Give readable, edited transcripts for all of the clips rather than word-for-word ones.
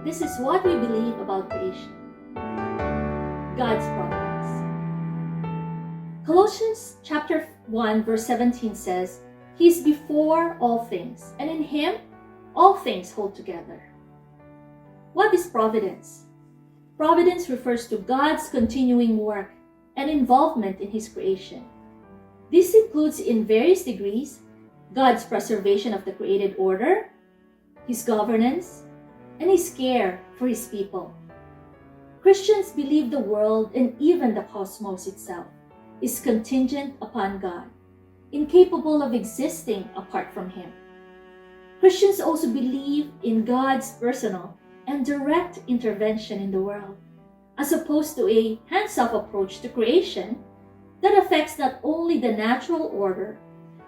this is what we believe about creation. God's providence. Colossians chapter 1 verse 17 says, He is before all things, and in Him all things hold together. What is providence? Providence refers to God's continuing work and involvement in His creation. This includes, in various degrees, God's preservation of the created order, His governance, and His care for His people. Christians believe the world and even the cosmos itself is contingent upon God, incapable of existing apart from Him. Christians also believe in God's personal and direct intervention in the world, as opposed to a hands-off approach to creation that affects not only the natural order,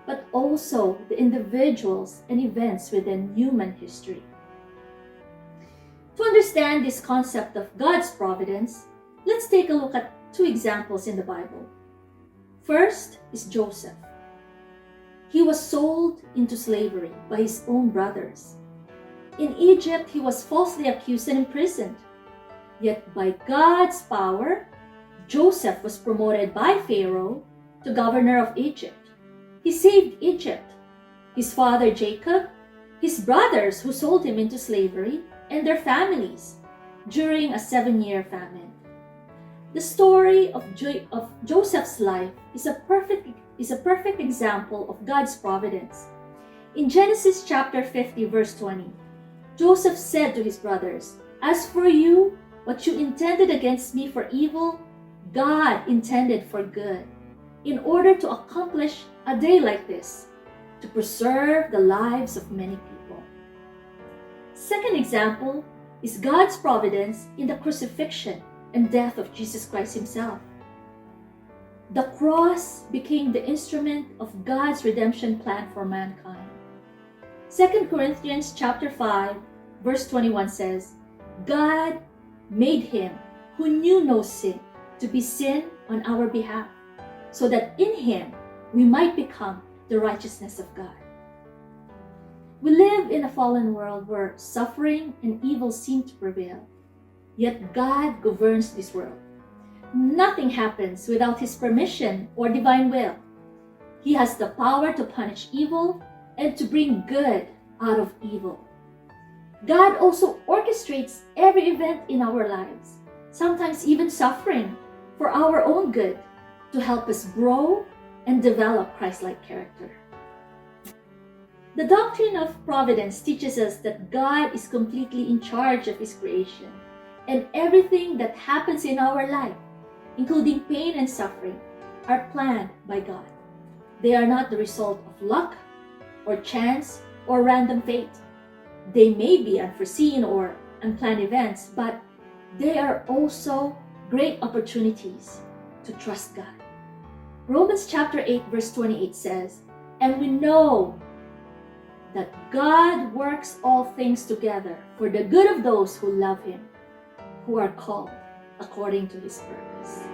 but also the individuals and events within human history. To understand this concept of God's providence, let's take a look at two examples in the Bible. First is Joseph. He was sold into slavery by his own brothers. In Egypt, he was falsely accused and imprisoned. Yet by God's power, Joseph was promoted by Pharaoh to governor of Egypt. He saved Egypt, his father Jacob, his brothers who sold him into slavery, and their families during a 7-year famine. The story of Joseph's life is a perfect example of God's providence. In Genesis chapter 50 verse 20, Joseph said to his brothers, As for you, what you intended against me for evil, God intended for good, in order to accomplish a day like this, to preserve the lives of many people. Second example is God's providence in the crucifixion and death of Jesus Christ Himself. The cross became the instrument of God's redemption plan for mankind. 2 Corinthians chapter 5 verse 21 says, God made Him who knew no sin to be sin on our behalf, so that in Him we might become the righteousness of God. We live in a fallen world where suffering and evil seem to prevail. Yet God governs this world. Nothing happens without His permission or divine will. He has the power to punish evil and to bring good out of evil. God also orchestrates every event in our lives, sometimes even suffering, for our own good, to help us grow and develop Christ-like character. The doctrine of providence teaches us that God is completely in charge of His creation, and everything that happens in our life, including pain and suffering, are planned by God. They are not the result of luck or chance or random fate. They may be unforeseen or unplanned events, but they are also great opportunities to trust God. Romans chapter 8 verse 28 says, And we know that God works all things together for the good of those who love Him, who are called according to His purpose.